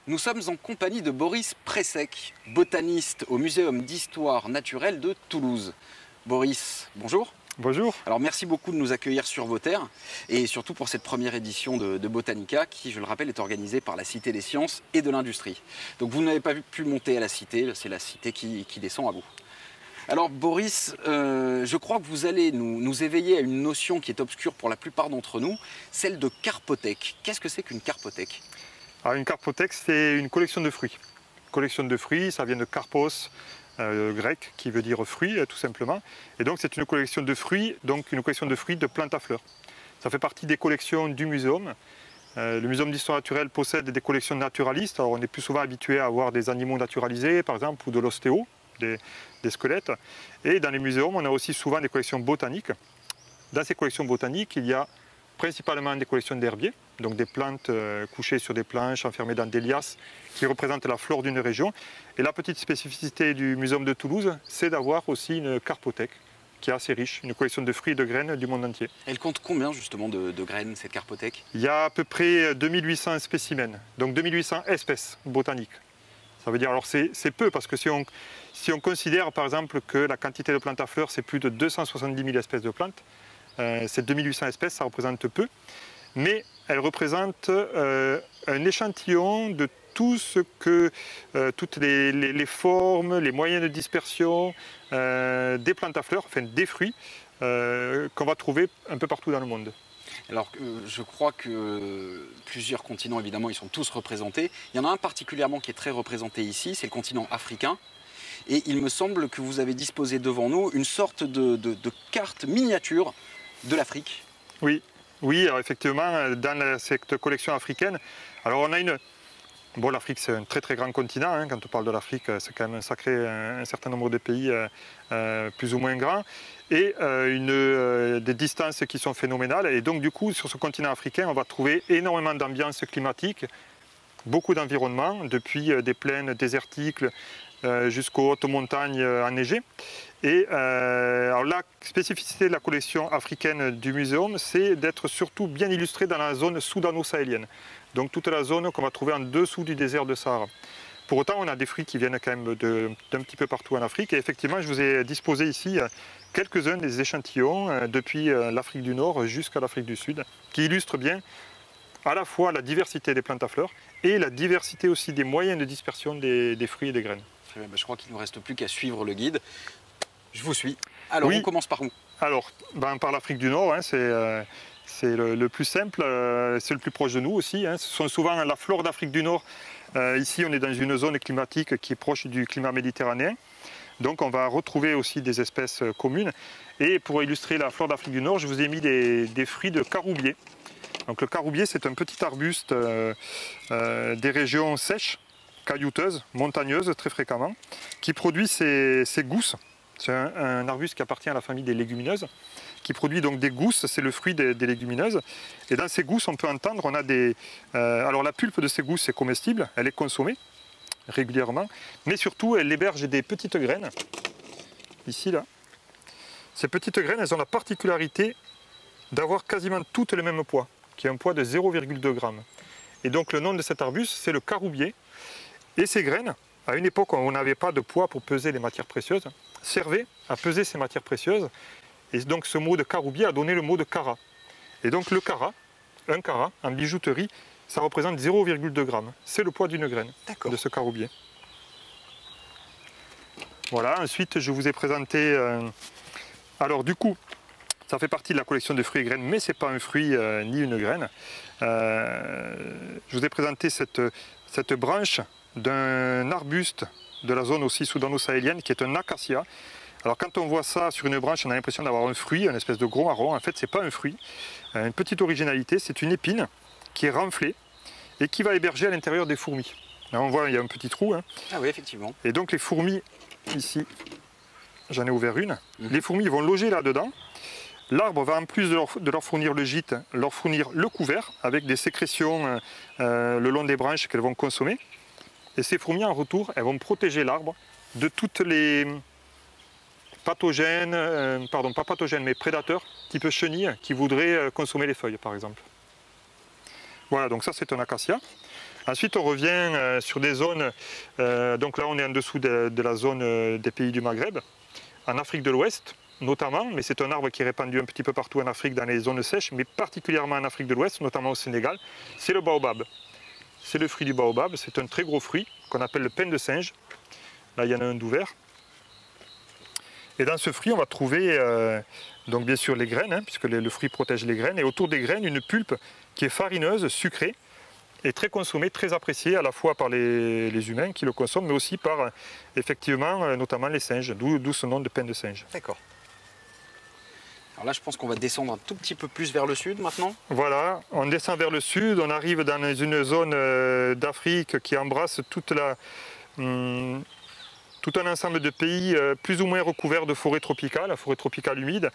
Nous sommes en compagnie de Boris Pressec, botaniste au Muséum d'Histoire Naturelle de Toulouse. Boris, bonjour. Bonjour. Alors merci beaucoup de nous accueillir sur vos terres et surtout pour cette première édition de Botanica qui, je le rappelle, est organisée par la Cité des Sciences et de l'Industrie. Donc vous n'avez pas pu monter à la Cité, c'est la Cité qui descend à vous. Alors Boris, je crois que vous allez nous éveiller à une notion qui est obscure pour la plupart d'entre nous, celle de carpothèque. Qu'est-ce que c'est qu'une carpothèque ? Alors une carpothèque, c'est une collection de fruits. Collection de fruits, ça vient de karpos, grec, qui veut dire fruit, tout simplement. Et donc c'est une collection de fruits, donc une collection de fruits de plantes à fleurs. Ça fait partie des collections du muséum. Le Muséum d'Histoire Naturelle possède des collections naturalistes. Alors on est plus souvent habitué à avoir des animaux naturalisés, par exemple, ou de l'ostéo, des squelettes. Et dans les muséums, on a aussi souvent des collections botaniques. Dans ces collections botaniques, il y a principalement des collections d'herbiers, donc des plantes couchées sur des planches, enfermées dans des liasses, qui représentent la flore d'une région. Et la petite spécificité du Muséum de Toulouse, c'est d'avoir aussi une carpothèque qui est assez riche, une collection de fruits et de graines du monde entier. Elle compte combien justement de graines, cette carpothèque ? Il y a à peu près 2800 spécimens, donc 2800 espèces botaniques. Ça veut dire, alors c'est peu, parce que si on considère par exemple que la quantité de plantes à fleurs, c'est plus de 270 000 espèces de plantes, ces 2800 espèces, ça représente peu, mais elles représentent un échantillon de tout ce que, toutes les formes, les moyens de dispersion des plantes à fleurs, enfin des fruits, qu'on va trouver un peu partout dans le monde. Alors, je crois que plusieurs continents, évidemment, ils sont tous représentés. Il y en a un particulièrement qui est très représenté ici, c'est le continent africain. Et il me semble que vous avez disposé devant nous une sorte de carte miniature de l'Afrique. Oui, alors effectivement, dans cette collection africaine, alors on a une... Bon, l'Afrique, c'est un très très grand continent, hein. Quand on parle de l'Afrique, c'est quand même un certain nombre de pays plus ou moins grands, et des distances qui sont phénoménales. Et donc du coup, sur ce continent africain, on va trouver énormément d'ambiance climatique, beaucoup d'environnements, depuis des plaines désertiques jusqu'aux hautes montagnes enneigées. Et alors la spécificité de la collection africaine du muséum, c'est d'être surtout bien illustrée dans la zone soudano-sahélienne. Donc toute la zone qu'on va trouver en dessous du désert de Sahara. Pour autant, on a des fruits qui viennent quand même d'un petit peu partout en Afrique. Et effectivement, je vous ai disposé ici quelques-uns des échantillons depuis l'Afrique du Nord jusqu'à l'Afrique du Sud, qui illustrent bien à la fois la diversité des plantes à fleurs et la diversité aussi des moyens de dispersion des fruits et des graines. Très bien, je crois qu'il ne nous reste plus qu'à suivre le guide. Je vous suis. Alors, oui. On commence par où ? Alors, par l'Afrique du Nord, hein, c'est le plus simple, c'est le plus proche de nous aussi. Hein. Ce sont souvent la flore d'Afrique du Nord. Ici, on est dans une zone climatique qui est proche du climat méditerranéen. Donc, on va retrouver aussi des espèces communes. Et pour illustrer la flore d'Afrique du Nord, je vous ai mis des fruits de caroubier. Donc, le caroubier, c'est un petit arbuste des régions sèches, caillouteuses, montagneuses très fréquemment, qui produit ces gousses. C'est un arbuste qui appartient à la famille des légumineuses, qui produit donc des gousses, c'est le fruit des légumineuses. Et dans ces gousses, on peut entendre, on a des... alors la pulpe de ces gousses est comestible, elle est consommée régulièrement, mais surtout elle héberge des petites graines, ici là. Ces petites graines, elles ont la particularité d'avoir quasiment toutes le même poids, qui est un poids de 0,2 g. Et donc le nom de cet arbuste, c'est le caroubier. Et ces graines, à une époque où on n'avait pas de poids pour peser les matières précieuses, servaient à peser ces matières précieuses. Et donc ce mot de caroubier a donné le mot de carat. Et donc le carat, un carat en bijouterie, ça représente 0,2 g. C'est le poids d'une graine de ce caroubier. Voilà, ensuite je vous ai présenté... Alors du coup, ça fait partie de la collection de fruits et graines, mais ce n'est pas un fruit ni une graine. Je vous ai présenté cette branche d'un arbuste de la zone aussi soudano-sahélienne qui est un acacia. Alors quand on voit ça sur une branche, on a l'impression d'avoir un fruit, une espèce de gros marron. En fait, ce n'est pas un fruit. Une petite originalité, c'est une épine qui est renflée et qui va héberger à l'intérieur des fourmis. Là, on voit, il y a un petit trou. Hein. Ah oui, effectivement. Et donc les fourmis, ici, j'en ai ouvert une. Les fourmis vont loger là-dedans. L'arbre va, en plus de leur fournir le gîte, leur fournir le couvert avec des sécrétions le long des branches qu'elles vont consommer. Et ces fourmis, en retour, elles vont protéger l'arbre de toutes les pathogènes, pardon, pas pathogènes, mais prédateurs, type chenilles, qui voudraient consommer les feuilles, par exemple. Voilà, donc ça c'est un acacia. Ensuite, on revient sur des zones, donc là on est en dessous de la zone des pays du Maghreb, en Afrique de l'Ouest notamment, mais c'est un arbre qui est répandu un petit peu partout en Afrique dans les zones sèches, mais particulièrement en Afrique de l'Ouest, notamment au Sénégal, c'est le baobab. C'est le fruit du baobab, c'est un très gros fruit qu'on appelle le pain de singe. Là il y en a un d'ouvert. Et dans ce fruit, on va trouver donc bien sûr les graines, puisque le fruit protège les graines, et autour des graines, une pulpe qui est farineuse, sucrée, et très consommée, très appréciée à la fois par les humains qui le consomment, mais aussi par, effectivement, notamment les singes, d'où ce nom de pain de singe. D'accord. Alors là, je pense qu'on va descendre un tout petit peu plus vers le sud maintenant. Voilà, on descend vers le sud, on arrive dans une zone d'Afrique qui embrasse tout un ensemble de pays plus ou moins recouverts de forêts tropicales humides,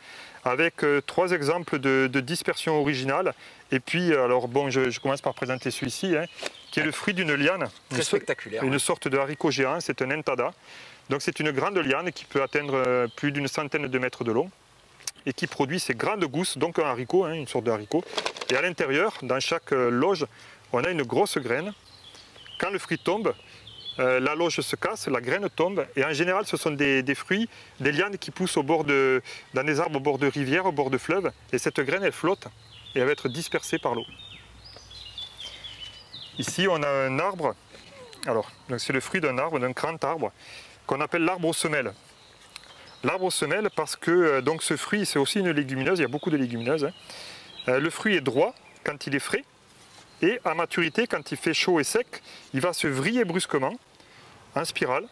avec 3 exemples de dispersion originale. Et puis, alors bon, je commence par présenter celui-ci, qui est le fruit d'une liane. Très spectaculaire. Une sorte de haricot géant, c'est un entada. Donc c'est une grande liane qui peut atteindre plus d'une centaine de mètres de long et qui produit ces grandes gousses, donc un haricot, une sorte de haricot. Et à l'intérieur, dans chaque loge, on a une grosse graine. Quand le fruit tombe, la loge se casse, la graine tombe, et en général ce sont des fruits, des lianes qui poussent dans des arbres au bord de rivières, au bord de fleuves, et cette graine elle flotte et elle va être dispersée par l'eau. Ici on a un arbre, alors c'est le fruit d'un arbre, d'un grand arbre, qu'on appelle l'arbre aux semelles. L'arbre aux semelles parce que donc ce fruit c'est aussi une légumineuse, il y a beaucoup de légumineuses. Le fruit est droit quand il est frais, et à maturité, quand il fait chaud et sec, il va se vriller brusquement, en spirale.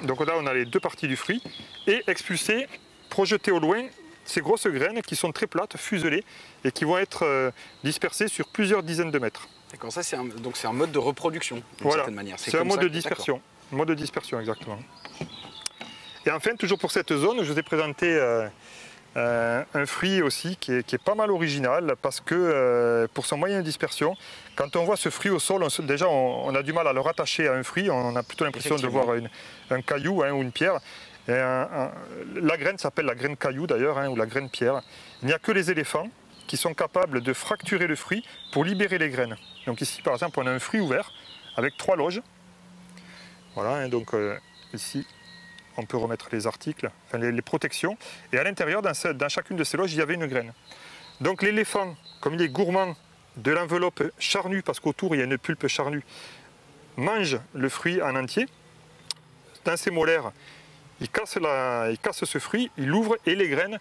Donc là, on a les 2 parties du fruit, et expulser, projeter au loin, ces grosses graines qui sont très plates, fuselées, et qui vont être dispersées sur plusieurs dizaines de mètres. D'accord, ça c'est un mode de reproduction, d'une certaine manière. C'est un mode de dispersion. Mode de dispersion, exactement. Et enfin, toujours pour cette zone, je vous ai présenté un fruit aussi qui est pas mal original parce que pour son moyen de dispersion, quand on voit ce fruit au sol, déjà on a du mal à le rattacher à un fruit, on a plutôt l'impression de voir un caillou ou une pierre. La graine s'appelle la graine caillou d'ailleurs, ou la graine pierre. Il n'y a que les éléphants qui sont capables de fracturer le fruit pour libérer les graines. Donc ici par exemple on a un fruit ouvert avec 3 loges. Voilà, donc ici on peut remettre les articles, enfin les protections. Et à l'intérieur, dans chacune de ces loges, il y avait une graine. Donc l'éléphant, comme il est gourmand de l'enveloppe charnue, parce qu'autour il y a une pulpe charnue, mange le fruit en entier. Dans ses molaires, il casse ce fruit, il l'ouvre et les graines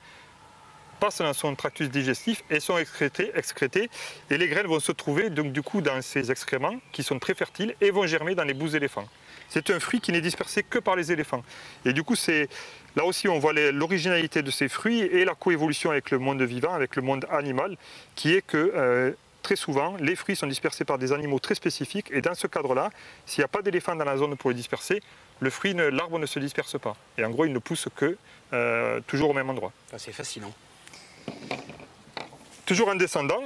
passent dans son tractus digestif et sont excrétées. Et les graines vont se trouver donc, du coup dans ces excréments qui sont très fertiles et vont germer dans les boues d'éléphant. C'est un fruit qui n'est dispersé que par les éléphants. Et du coup, là aussi, on voit l'originalité de ces fruits et la coévolution avec le monde vivant, avec le monde animal, qui est que très souvent, les fruits sont dispersés par des animaux très spécifiques. Et dans ce cadre-là, s'il n'y a pas d'éléphant dans la zone pour les disperser, l'arbre ne se disperse pas. Et en gros, il ne pousse que toujours au même endroit. C'est fascinant. Toujours en descendant,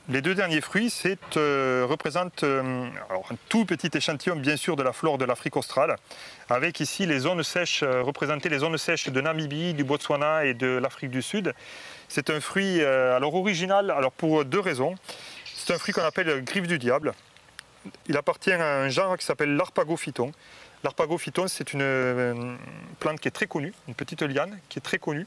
les 2 derniers fruits représentent alors un tout petit échantillon bien sûr de la flore de l'Afrique australe, avec ici les zones sèches, représentées les zones sèches de Namibie, du Botswana et de l'Afrique du Sud. C'est un fruit alors original pour 2 raisons. C'est un fruit qu'on appelle griffe du diable. Il appartient à un genre qui s'appelle l'Harpagophyton. L'Harpagophyton, c'est une plante qui est très connue, une petite liane qui est très connue,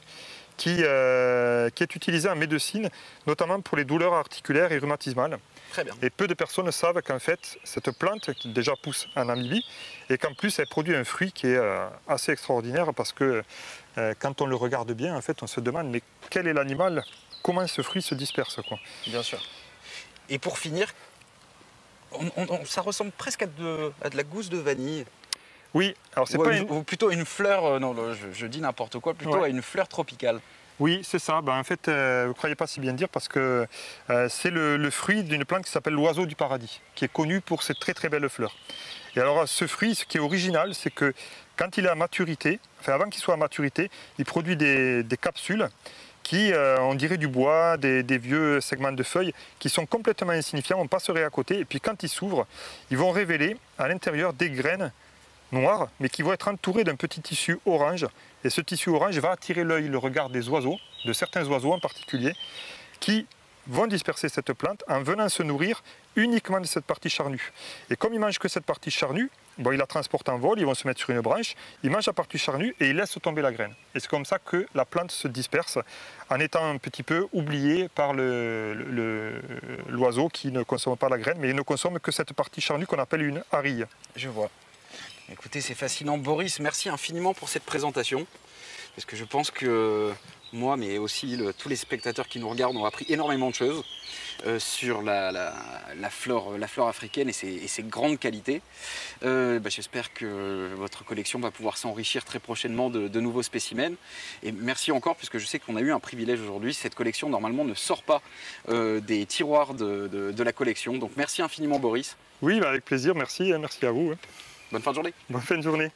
qui est utilisée en médecine, notamment pour les douleurs articulaires et rhumatismales. Très bien. Et peu de personnes savent qu'en fait, cette plante, qui déjà pousse en Namibie, et qu'en plus, elle produit un fruit qui est assez extraordinaire, parce que quand on le regarde bien, en fait, on se demande, mais quel est l'animal? Comment ce fruit se disperse, quoi. Bien sûr. Et pour finir, ça ressemble presque à de la gousse de vanille. Oui, alors c'est ou plutôt une fleur, non, je dis n'importe quoi, plutôt à une fleur tropicale. Oui, c'est ça. En fait, vous ne croyez pas si bien dire parce que c'est le fruit d'une plante qui s'appelle l'oiseau du paradis, qui est connu pour ses très très belles fleurs. Et alors ce fruit, ce qui est original, c'est que quand il est à maturité, enfin avant qu'il soit à maturité, il produit des capsules qui, on dirait du bois, des vieux segments de feuilles qui sont complètement insignifiants, on passerait à côté, et puis quand ils s'ouvrent, ils vont révéler à l'intérieur des graines noires, mais qui vont être entourées d'un petit tissu orange, et ce tissu orange va attirer l'œil, le regard des oiseaux, de certains oiseaux en particulier, qui vont disperser cette plante en venant se nourrir uniquement de cette partie charnue. Et comme ils mangent que cette partie charnue, bon, ils la transportent en vol, ils vont se mettre sur une branche, ils mangent la partie charnue et ils laissent tomber la graine. Et c'est comme ça que la plante se disperse en étant un petit peu oubliée par l'oiseau qui ne consomme pas la graine, mais il ne consomme que cette partie charnue qu'on appelle une arille. Je vois. Écoutez, c'est fascinant. Boris, merci infiniment pour cette présentation. Parce que je pense que moi, mais aussi tous les spectateurs qui nous regardent ont appris énormément de choses sur la flore africaine et ses grandes qualités. J'espère que votre collection va pouvoir s'enrichir très prochainement de nouveaux spécimens. Et merci encore, puisque je sais qu'on a eu un privilège aujourd'hui. Cette collection, normalement, ne sort pas des tiroirs de la collection. Donc merci infiniment, Boris. Oui, avec plaisir, merci, merci à vous. Bonne fin de journée. Bonne fin de journée.